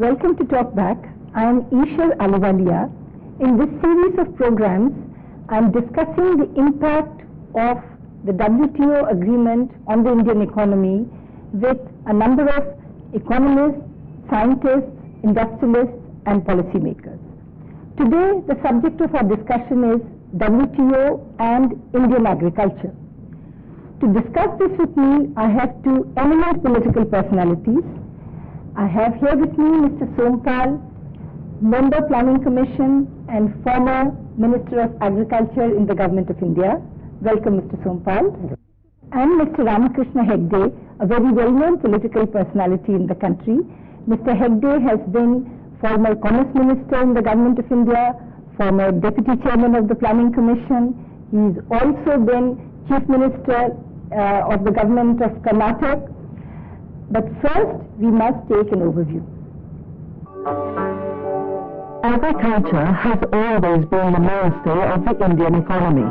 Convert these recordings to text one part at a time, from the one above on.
Welcome to Talk Back. I am Ishar Aluwalia. In this series of programs, I am discussing the impact of the WTO agreement on the Indian economy with a number of economists, scientists, industrialists, and policymakers. Today, the subject of our discussion is WTO and Indian agriculture. To discuss this with me, I have two eminent political personalities. I have here with me Mr. Sompal, Member Planning Commission and former Minister of Agriculture in the Government of India. Welcome, Mr. Sompal. And Mr. Ramakrishna Hegde, a very well-known political personality in the country. Mr. Hegde has been former Commerce Minister in the Government of India, former Deputy Chairman of the Planning Commission. He's also been Chief Minister of the Government of Karnataka. But first, we must take an overview. Agriculture has always been the mainstay of the Indian economy.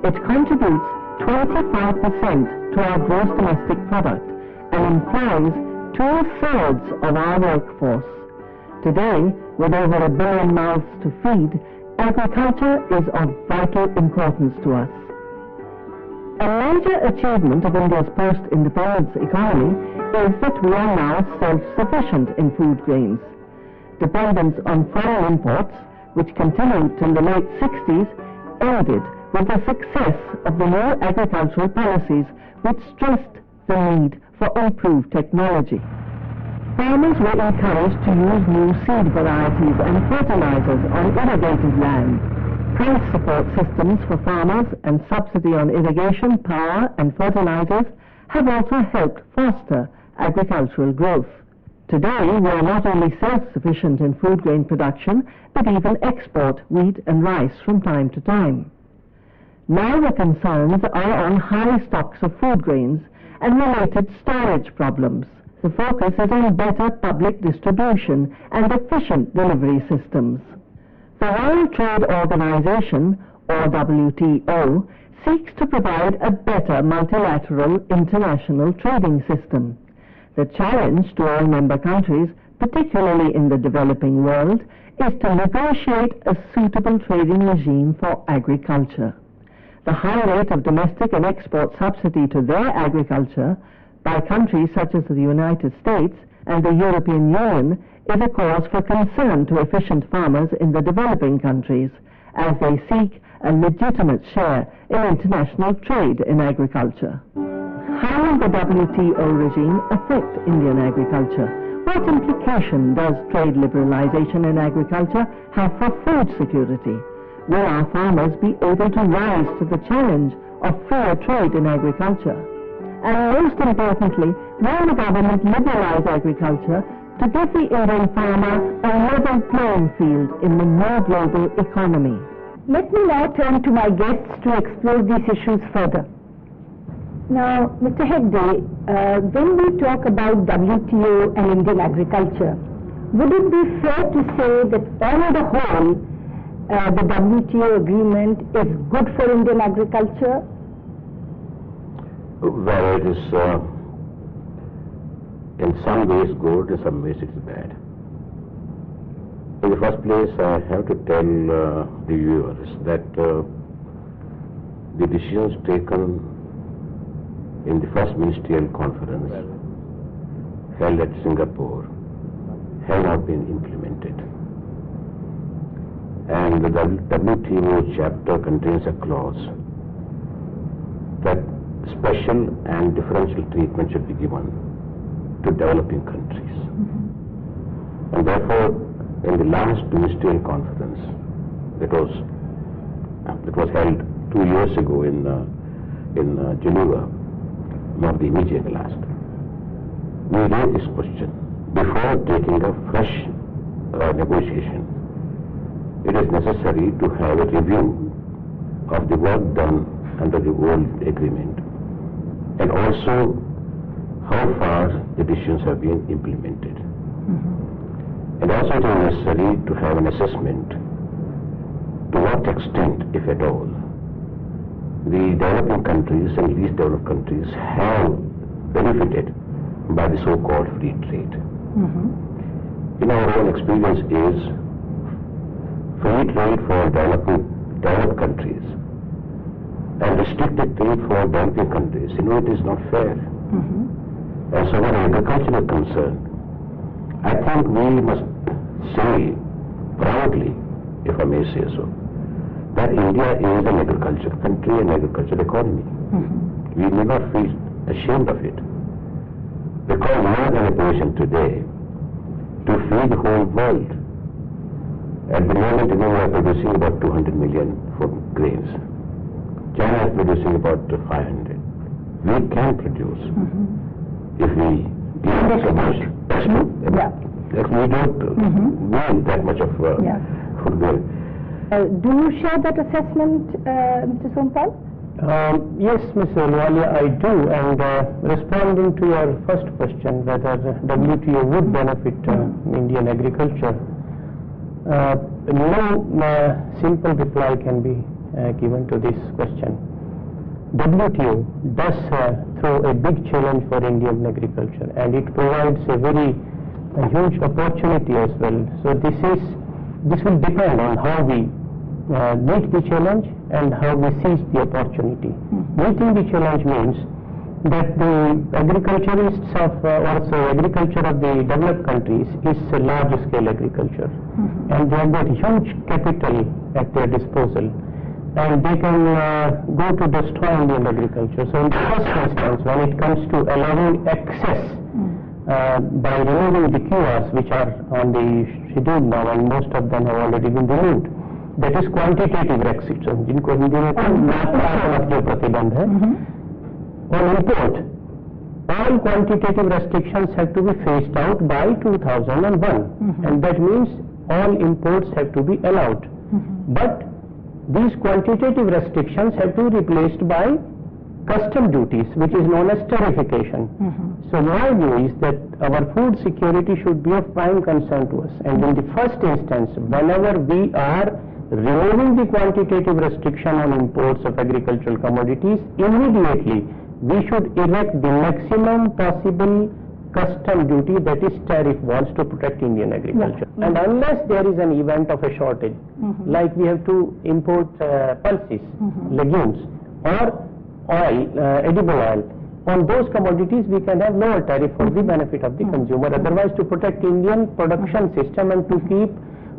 It contributes 25% to our gross domestic product and implies 2/3 of our workforce. Today, with over 1 billion mouths to feed, agriculture is of vital importance to us. A major achievement of India's post-independence economy is that we are now self-sufficient in food grains. Dependence on foreign imports, which continued till the late 60s, ended with the success of the new agricultural policies which stressed the need for improved technology. Farmers were encouraged to use new seed varieties and fertilizers on irrigated land. Price support systems for farmers and subsidy on irrigation, power and fertilizers have also helped foster agricultural growth. Today, we are not only self-sufficient in food grain production, but even export wheat and rice from time to time. Now the concerns are on high stocks of food grains and related storage problems. The focus is on better public distribution and efficient delivery systems. The World Trade Organization, or WTO, seeks to provide a better multilateral international trading system. The challenge to all member countries, particularly in the developing world, is to negotiate a suitable trading regime for agriculture. The high rate of domestic and export subsidy to their agriculture by countries such as the United States and the European Union is a cause for concern to efficient farmers in the developing countries as they seek a legitimate share in international trade in agriculture. How will the WTO regime affect Indian agriculture? What implication does trade liberalization in agriculture have for food security? Will our farmers be able to rise to the challenge of fair trade in agriculture? And most importantly, will the government liberalize agriculture to give the Indian farmer a level playing field in the new global economy? Let me now turn to my guests to explore these issues further. Now, Mr. Hegde, when we talk about WTO and Indian agriculture, would it be fair to say that on the whole, the WTO agreement is good for Indian agriculture? Well, it is in some ways good, in some ways it is bad. In the first place, I have to tell the viewers that the decisions taken in the first ministerial conference held at Singapore have not been implemented. And the WTO chapter contains a clause that special and differential treatment should be given to developing countries. And therefore, in the last ministerial conference that was held 2 years ago in Geneva, not the immediate last, we raised this question. Before taking a fresh negotiation, it is necessary to have a review of the work done under the old agreement, and also how far the decisions have been implemented. And also it is necessary to have an assessment to what extent, if at all, the developing countries and least developed countries have benefited by the so-called free trade. in our own experience is free trade for developed countries and restricted trade for developing countries. It is not fair. As far as agriculture is concerned, I think we must say proudly, if I may say so, that India is an agricultural country and agricultural economy. We need not feel ashamed of it, because we are in a position today to feed the whole world. At the moment, we are producing about 200 million food grains. China is producing about 500. We can produce if we give so much. That's true. We don't need that much of food grain. Do you share that assessment, Mr. Sompal? Yes, Ms. Ahluwalia, I do. And responding to your first question, whether WTO would benefit Indian agriculture, no simple reply can be given to this question. WTO does throw a big challenge for Indian agriculture, and it provides a huge opportunity as well. So this will depend on how we meet the challenge and how we seize the opportunity. Meeting the challenge means that the agriculturists agriculture of the developed countries is a large-scale agriculture, and they have got huge capital at their disposal, and they can go to destroy Indian agriculture. So in the first instance, when it comes to allowing access by removing the QRs, which are on the schedule now, and most of them have already been removed, that is quantitative restrictions, जिनको हिंदी में मात्रात्मक प्रतिबंध है. On import, all quantitative restrictions have to be phased out by 2001, and that means all imports have to be allowed. But these quantitative restrictions have to be replaced by custom duties, which is known as tariffication. So my view is that our food security should be of prime concern to us, and in the first instance, whenever we are removing the quantitative restriction on imports of agricultural commodities, immediately we should erect the maximum possible custom duty, that is tariff walls, to protect Indian agriculture. And unless there is an event of a shortage, like we have to import pulses, legumes, or oil, edible oil, on those commodities we can have lower tariff for the benefit of the consumer. Otherwise, to protect Indian production system and to keep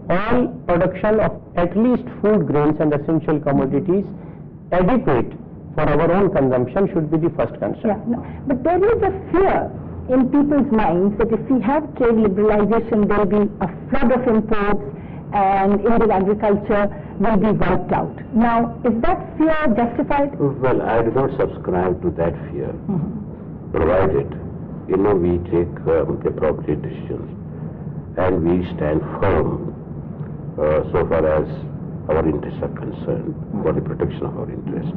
all production of at least food grains and essential commodities adequate for our own consumption should be the first concern. But there is a fear in people's minds that if we have trade liberalization, there will be a flood of imports and Indian agriculture will be wiped out. Now, is that fear justified? Well, I do not subscribe to that fear, provided, we take appropriate decisions and we stand firm so far as our interests are concerned, for the protection of our interests.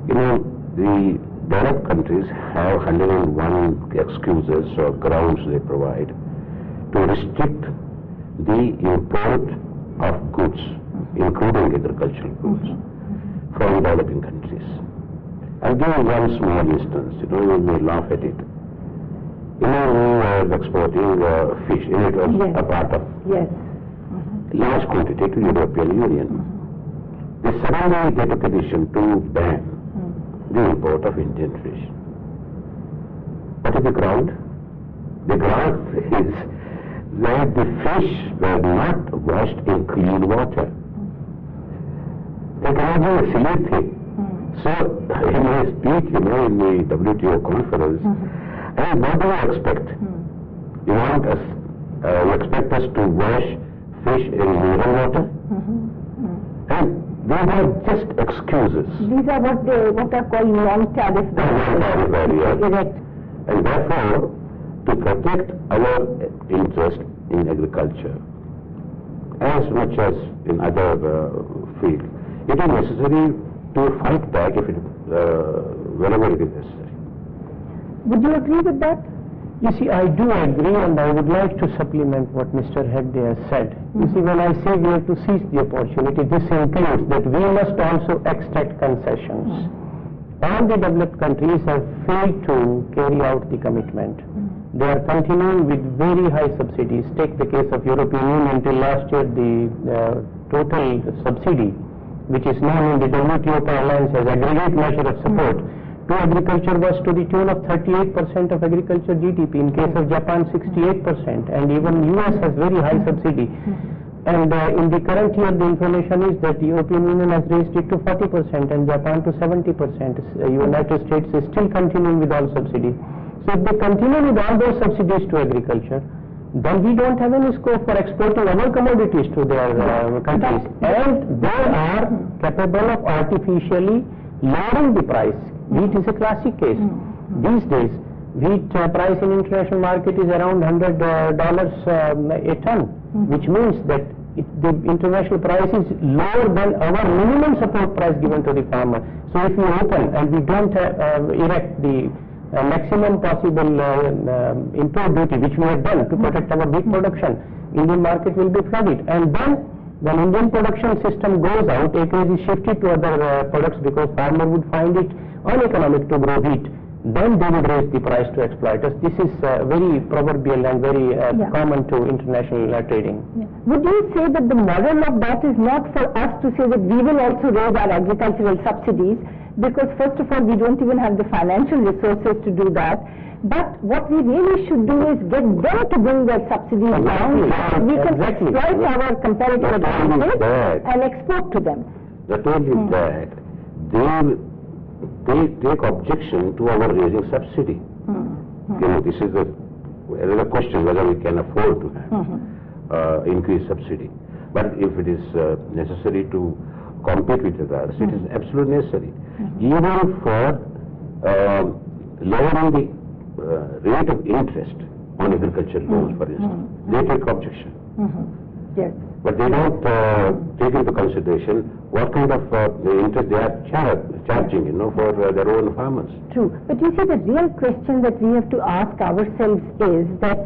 The developed countries have 101 excuses or grounds they provide to restrict the import of goods, including agricultural goods, from developing countries. I'll give you one small instance. You may laugh at it. We are exporting fish, it was a part of large quantity to European Union. They suddenly get a petition to ban the import of Indian fish. What is the ground? The ground is that the fish were not washed in clean water. They cannot do a silly thing. So, in my speech, in the WTO conference, what do you expect? You expect us to wash fish in mineral water? And these are just excuses. These are what are called non-tariff barriers. And therefore, to protect our interest in agriculture, as much as in other fields, it is necessary to fight back whenever it is necessary. Would you agree with that? You see, I do agree, and I would like to supplement what Mr. Hegde has said. You see, when I say we have to seize the opportunity, this includes that we must also extract concessions. All the developed countries have failed to carry out the commitment. they are continuing with very high subsidies. Take the case of European Union. Until last year, the total subsidy, which is known in the WTO parlance as aggregate measure of support, to agriculture was to the tune of 38% of agriculture GDP. In case of Japan, 68%, and even US has very high subsidy. And in the current year, the information is that the European Union has raised it to 40% and Japan to 70%. United States is still continuing with all subsidy. So if they continue with all those subsidies to agriculture, then we don't have any scope for exporting other commodities to their countries. And they are capable of artificially lowering the price. Wheat is a classic case. These days, wheat price in international market is around $100 a ton, which means that the international price is lower than our minimum support price given to the farmer. So if we open and we don't erect the maximum possible import duty, which we have done to protect our wheat production, Indian market will be flooded. And then when Indian production system goes out, acreage is shifted to other products because farmer would find it uneconomic to grow wheat. Then they would raise the price to exploiters. This is very proverbial and very common to international trading. Would you say that the model of that is not for us to say that we will also raise our agricultural subsidies, because first of all we don't even have the financial resources to do that, but what we really should do is get them to bring their subsidies down so that we can exploit our comparative advantage and export to them. Not only that, they take objection to our raising subsidy. You know, this is another question whether we can afford to have increased subsidy. But if it is necessary to compete with others, it is absolutely necessary. Even for lowering the rate of interest on agricultural loans, for instance, they take objection. Yes. But they don't take into consideration what kind of interest they are charging, you know, for their own farmers. True. But you see, the real question that we have to ask ourselves is that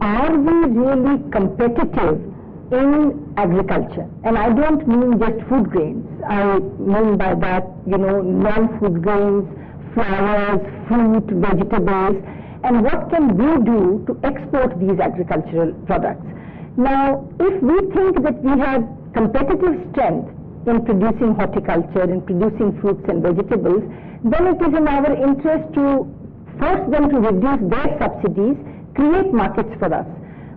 are we really competitive in agriculture? And I don't mean just food grains. I mean by that, you know, non-food grains, flowers, fruit, vegetables, and what can we do to export these agricultural products? Now, if we think that we have competitive strength in producing horticulture, in producing fruits and vegetables, then it is in our interest to force them to reduce their subsidies, create markets for us.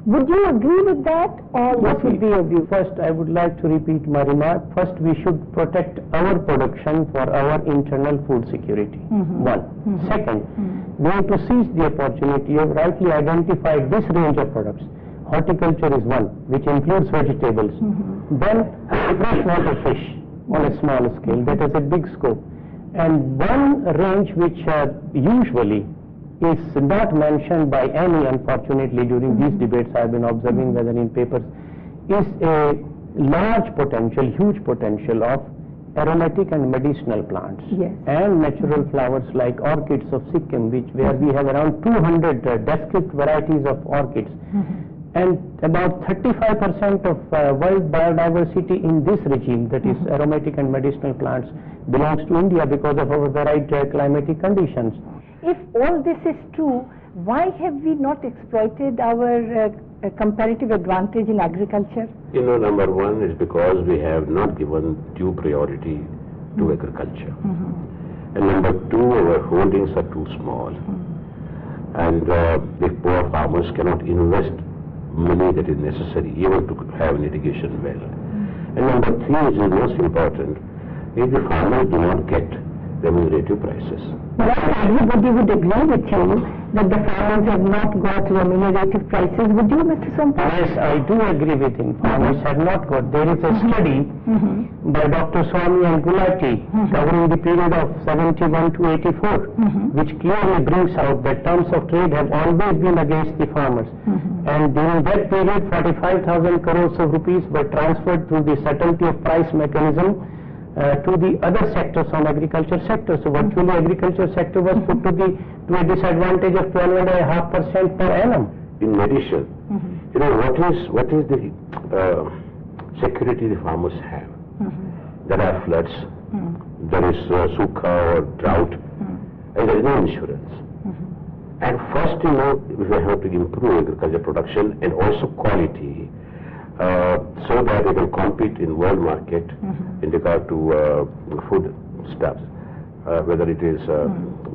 Would you agree with that, or what would be your view? First, I would like to repeat my remark. First, we should protect our production for our internal food security. One. Second, we have to seize the opportunity. You have rightly identified this range of products. Horticulture is one, which includes vegetables. Then freshwater fish on a small scale, that has a big scope. And one range which usually is not mentioned by any, unfortunately, during these debates I have been observing, whether in papers, is a large potential, huge potential of aromatic and medicinal plants. And natural flowers like orchids of Sikkim, where we have around 200 descript varieties of orchids. And about 35% of world biodiversity in this regime, that is aromatic and medicinal plants, belongs to India because of our varied climatic conditions. If all this is true, why have we not exploited our comparative advantage in agriculture? You know, number one is because we have not given due priority to agriculture. And number two, our holdings are too small. And the poor farmers cannot invest money that is necessary even to have an irrigation well. And number three, which is most important, is the farmers do not get remunerative prices. Well, everybody would agree with you that the farmers have not got remunerative prices. Would you, Mr. Sompal? Yes, I do agree with him. Farmers have not got. There is a study by Dr. Swami and Gulati covering the period of 71 to 84, which clearly brings out that terms of trade have always been against the farmers. And during that period, 45,000 crores of rupees were transferred through the subtlety of price mechanism to the other sectors on agriculture sector. So virtually agriculture sector was put to a disadvantage of 12.5% per annum. In addition, you know, what is the security the farmers have? There are floods, there is sukha or drought, and there is no insurance. And first, we have to improve agriculture production and also quality, so that we can compete in world market in regard to food stuffs, whether it is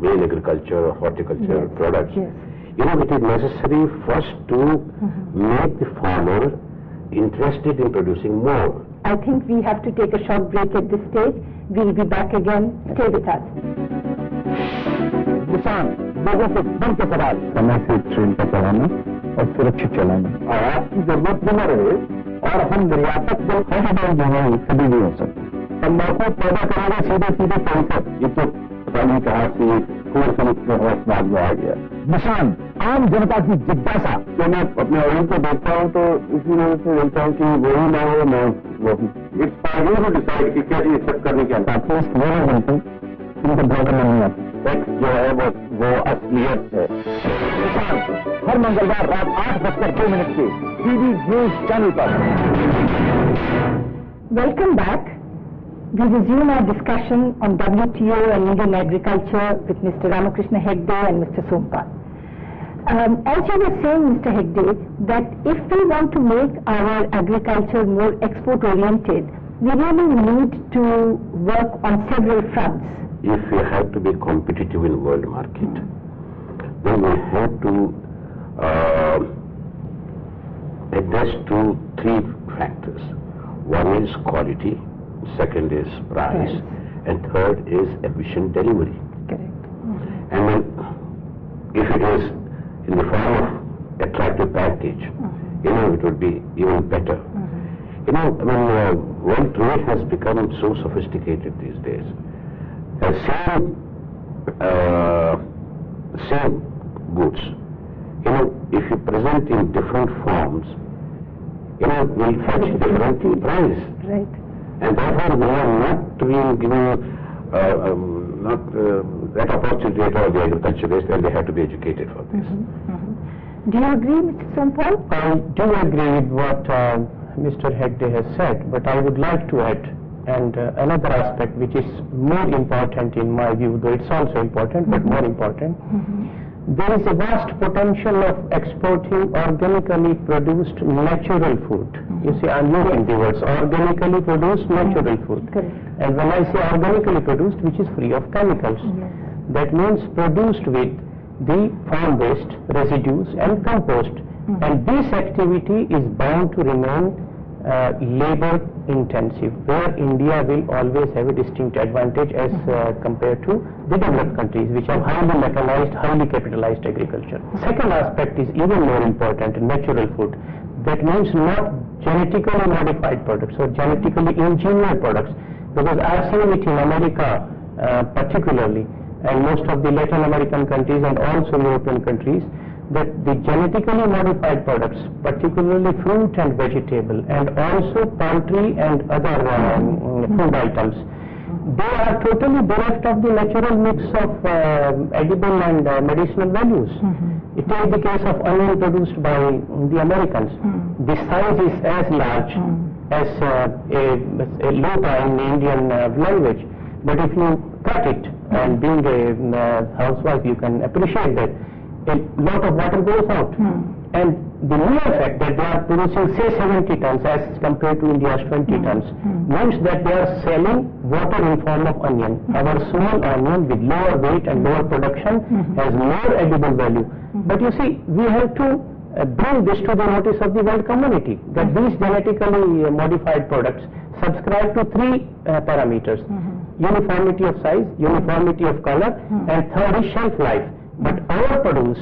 main agriculture or horticulture products. Yes. It is necessary first to make the farmer interested in producing more. I think we have to take a short break at this stage. We'll be back again. Stay with us. किसान लोगों को दम के सवाल समय से train का चलाना और सुरक्षित चलाना और आपकी जरूरत भी न रहे और हम निर्यातक जो है कभी भी हो सकते। तम्बाकू पैदा करेगा सीधे सीधे कैंसर, ये तो पता नहीं कहा से पूरे समुद्र में समाज में आ गया। किसान आम जनता की जिज्ञासा जो मैं अपने औरों को देखता हूँ तो इसी वजह से बोलता हूँ कि वही ना हो मैं वही। It's for you to decide कि क्या चीज एक्सेप्ट करने के अंदर उनको बहुत नहीं आता। टैक्स जो है वो असलियत है। हर मंगलवार रात 8:02 के टीवी न्यूज चैनल पर। Welcome back. We resume our discussion on WTO and Indian agriculture with Mr. Ramakrishna Hegde and Mr. Sompal. As you were saying, Mr. Hegde, that if we want to make our agriculture more export-oriented, we really need to work on several fronts. If we have to be competitive in world market, then we have to address 2-3 factors. One is quality, second is price, and third is efficient delivery. Correct. And then if it is in the form of attractive package, it would be even better. World trade has become so sophisticated these days. Same goods, if you present in different forms, will fetch different price. Right. And therefore, we are not being given that opportunity at all the agriculturists, and they have to be educated for this. Do you agree, Mr. Sompal? I do agree with what Mr. Hegde has said, but I would like to add another aspect which is more important in my view, though it's also important, but more important. There is a vast potential of exporting organically produced natural food. You see, I'm using the words organically produced natural food. Correct. And when I say organically produced, which is free of chemicals, that means produced with the farm-based residues and compost. And this activity is bound to remain labor intensive, where India will always have a distinct advantage as compared to the developed countries which have highly mechanized, highly capitalized agriculture. Second aspect is even more important, natural food. That means not genetically modified products or genetically engineered products, because I've seen it in America particularly, and most of the Latin American countries and also European countries, that the genetically modified products, particularly fruit and vegetable, and also poultry and other food items, they are totally bereft of the natural mix of edible and medicinal values. It is the case of onion produced by the Americans. The size is as large as a lota in the Indian language, but if you cut it, and being a housewife, you can appreciate that a lot of water goes out. And the mere fact that they are producing say 70 tons as compared to India's 20 tons means that they are selling water in form of onion. Our small onion with lower weight and lower production has more edible value. But you see, we have to bring this to the notice of the world community, that these genetically modified products subscribe to 3 parameters. Uniformity of size, uniformity of color, and third is shelf life. But our produce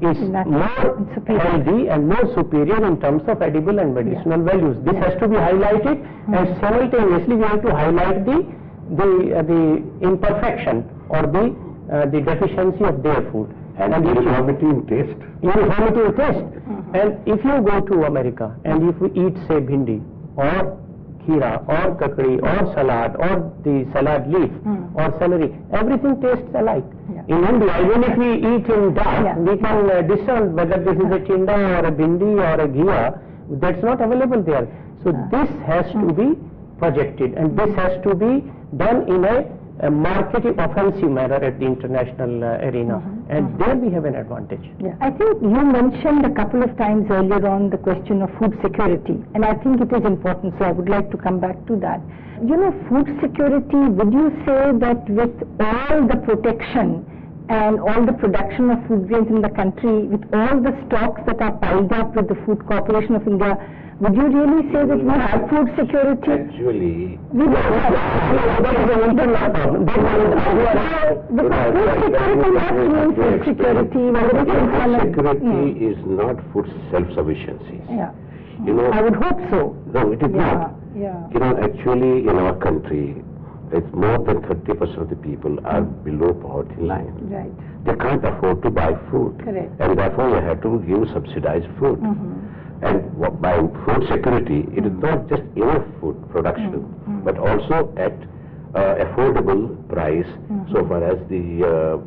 is more healthy and more superior in terms of edible and medicinal values. This has to be highlighted, and simultaneously we have to highlight the imperfection or the deficiency of their food. And uniformity in taste. Uniformity in taste. And if you go to America and if we eat say bhindi or kheera or kakadi or salad or the salad leaf or celery, everything tastes alike. In India, even if we eat in dark, we can discern whether this is a chinda or a bhindi or a ghea. That's not available there. So this has to be projected, and this has to be done in a marketing offensive manner at the international arena. and there we have an advantage. Yeah. I think you mentioned a couple of times earlier on the question of food security, and I think it is important, so I would like to come back to that. You know, food security, would you say that with all the protection and all the production of food grains in the country, with all the stocks that are piled up with the Food Corporation of India, would you really say that we have food security? Actually, We don't have. That is an internal problem. Because food security must mean food security, whether it's internal. security is not food self-sufficiency. Yeah. You know, I would hope so. no, it is not. Yeah. You know, actually, in our country, it's more than 30% of the people are below poverty line. Right. They can't afford to buy food. Correct. And therefore, we have to give subsidized food. And by food security, it is not just enough food production, but also at affordable price, so far as the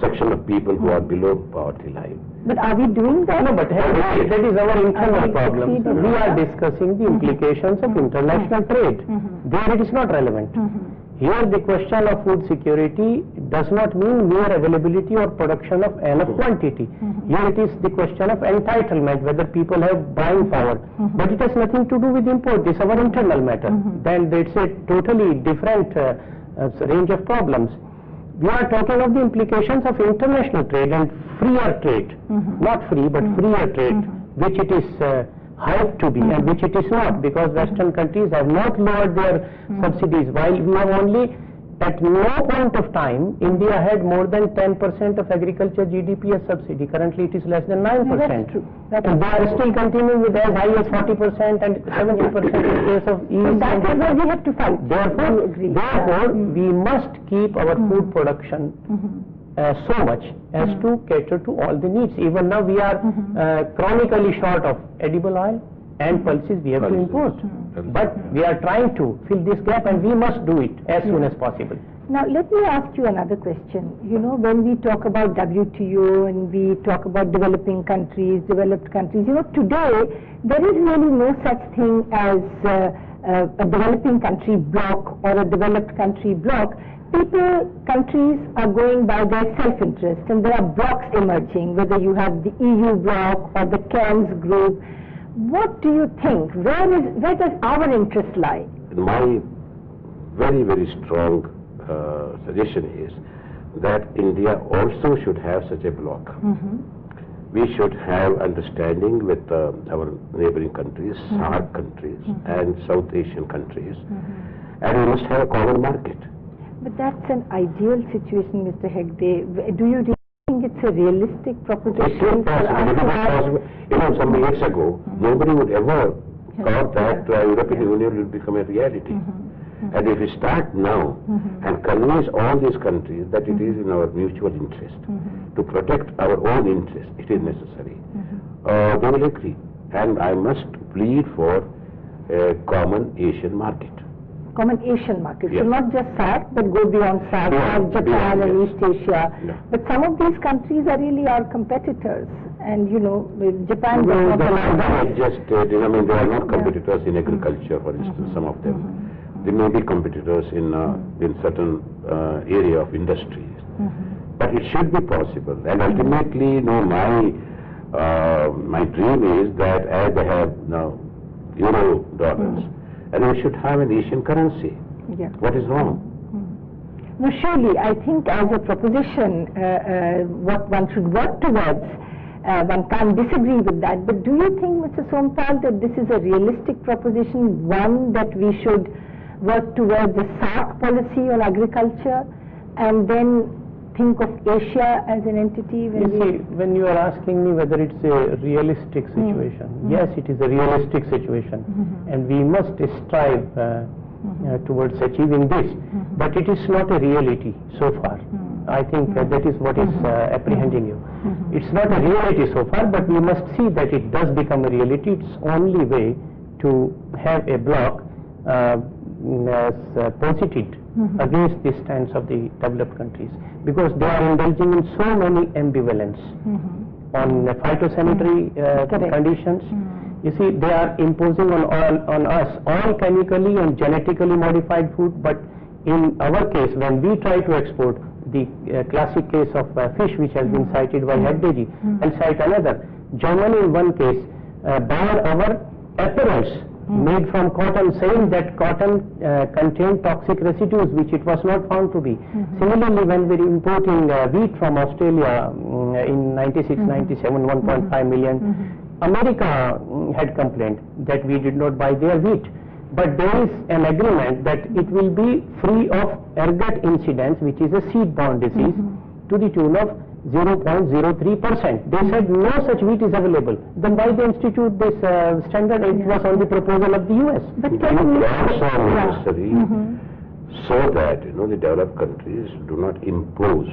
section of people who are below poverty line. But are we doing that? No, but that is our internal Are we problem. succeeding? We are discussing the implications of international trade. There it is not relevant. Here the question of food security does not mean mere availability or production of enough quantity. Here it is the question of entitlement, whether people have buying power. But it has nothing to do with import. This is our internal matter. Then it's a totally different range of problems. We are talking of the implications of international trade and freer trade, not free but freer trade, which it is hyped to be and which it is not, because Western countries have not lowered their subsidies, while we have only, at no point of time, India had more than 10% of agriculture GDP as subsidy. Currently it is less than 9%. That's true. And they are still continuing with as high as 40% and 70% in case of ease. That is where we have to fight. Therefore, we must keep our food production so much as to cater to all the needs. Even now we are chronically short of edible oil and pulses we have to import. But we are trying to fill this gap, and we must do it as soon as possible. Now let me ask you another question. You know, when we talk about WTO and we talk about developing countries, developed countries, you know, today there is really no such thing as a developing country bloc or a developed country bloc. Countries are going by their self-interest, and there are blocs emerging, whether you have the EU bloc or the Cairns group. What do you think? Where does our interest lie? My very, very strong suggestion is that India also should have such a bloc. We should have understanding with our neighboring countries, SAARC countries and South Asian countries, and we must have a common market. But that's an ideal situation, Mr. Hegde. Do you really think it's a realistic proposition? It's not possible. It is not possible. You know, some years ago, nobody would ever thought that European Union will become a reality. And if we start now and convince all these countries that it is in our mutual interest to protect our own interest, it is necessary, they will agree. And I must plead for a common Asian market. Common Asian market, Yes. so not just SAARC, but go beyond SAARC, Beyond, Japan and yes. East Asia. Yeah. But some of these countries are really our competitors, and you know, with Japan was not allowed. Just, they are not competitors in agriculture, for instance, some of them. They may be competitors in certain area of industries. But it should be possible. And ultimately, you know, my dream is that as they have now euro dollars, and we should have an Asian currency. Yeah. What is wrong? No, surely, I think as a proposition, what one should work towards, one can't disagree with that. But do you think, Mr. Sompal, that this is a realistic proposition, one that we should work towards a SAARC policy on agriculture, and then think of Asia as an entity? You see, when you are asking me whether it's a realistic situation, yes, it is a realistic situation, and we must strive towards achieving this, but it is not a reality so far. I think that is what is apprehending you. It's not a reality so far, but we must see that it does become a reality. It's only way to have a bloc posited against the stance of the developed countries, because they are indulging in so many ambivalence on phytosanitary conditions. You see, they are imposing on us all chemically and genetically modified food, but in our case, when we try to export, the classic case of fish which has been cited by Heddeji, and cite another. Germany in one case banned our apparels made from cotton, saying that cotton contained toxic residues which it was not found to be. Similarly, when we were importing wheat from Australia in 96-97, 1.5 million, America had complained that we did not buy their wheat. But there is an agreement that it will be free of ergot incidence, which is a seed-borne disease, to the tune of 0.03%. They said no such wheat is available. Then why they institute this standard? It was on the proposal of the US. But Laws are necessary so that the developed countries do not impose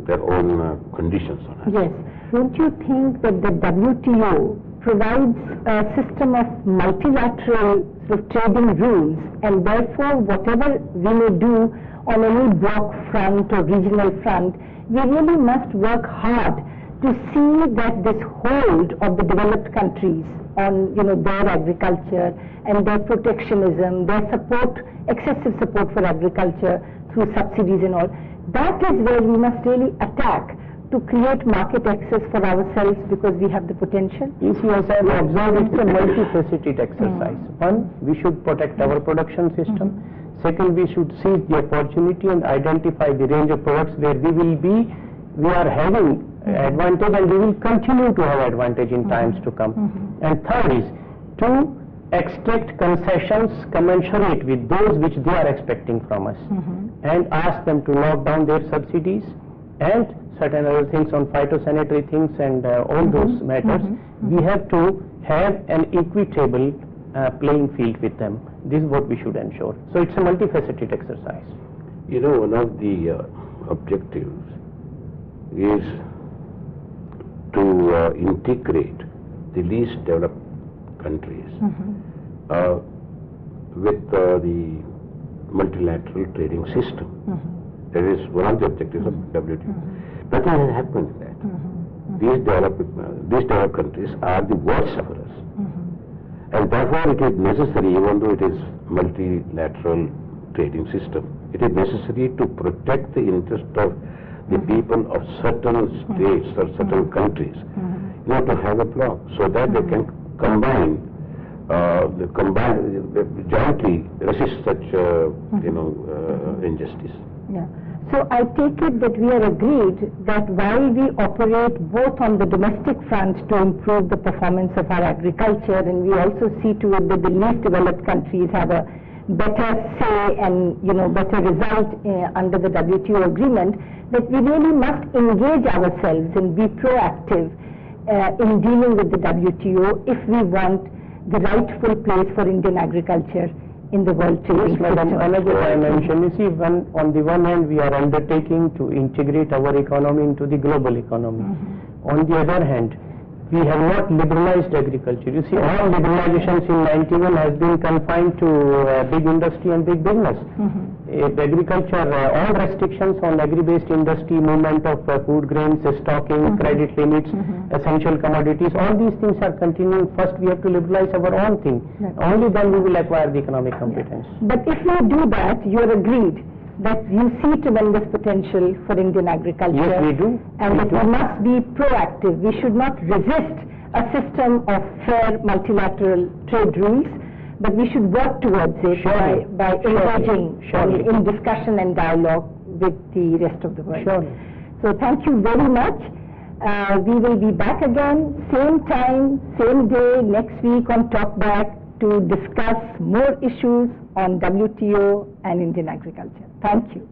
their own conditions on us. Yes. Don't you think that the WTO provides a system of multilateral sort of trading rules, and therefore whatever we may do on any block front or regional front, we really must work hard to see that this hold of the developed countries on their agriculture and their protectionism, their support, excessive support for agriculture through subsidies and all, that is where we must really attack to create market access for ourselves, because we have the potential. You see, as I have observed, it's a multifaceted exercise. One, we should protect our production system. Second, we should seize the opportunity and identify the range of products where we are having advantage, and we will continue to have advantage in times to come. And third is to extract concessions commensurate with those which they are expecting from us, and ask them to knock down their subsidies and certain other things on phytosanitary things and all those matters. We have to have an equitable playing field with them. This is what we should ensure. So it's a multifaceted exercise. One of the objectives is to integrate the least developed countries with the multilateral trading system. That is one of the objectives of WTO. Nothing has happened in that. These developed countries are the worst sufferers. And therefore it is necessary, even though it is multilateral trading system, it is necessary to protect the interest of the people of certain states or certain countries, to have a block, so that they can jointly resist such injustice. Yeah. So I take it that we are agreed that while we operate both on the domestic front to improve the performance of our agriculture, and we also see to it that the least developed countries have a better say and better result under the WTO agreement, that we really must engage ourselves and be proactive in dealing with the WTO if we want the rightful place for Indian agriculture in the world trade. Yes, Madam, another dimension. You see, on the one hand, we are undertaking to integrate our economy into the global economy. On the other hand, we have not liberalized agriculture. You see, all liberalizations in 91 has been confined to big industry and big business. Agriculture, all restrictions on agri-based industry, movement of food grains, stocking, credit limits, essential commodities, all these things are continuing. First, we have to liberalize our own thing. Only then we will acquire the economic competence. But if we do that, you are agreed that you see tremendous potential for Indian agriculture. Yes, we do. And that we must be proactive. We should not resist a system of fair multilateral trade rules, but we should work towards it by engaging in discussion and dialogue with the rest of the world. So thank you very much. We will be back again, same time, same day, next week on Talkback to discuss more issues on WTO and Indian agriculture. Thank you.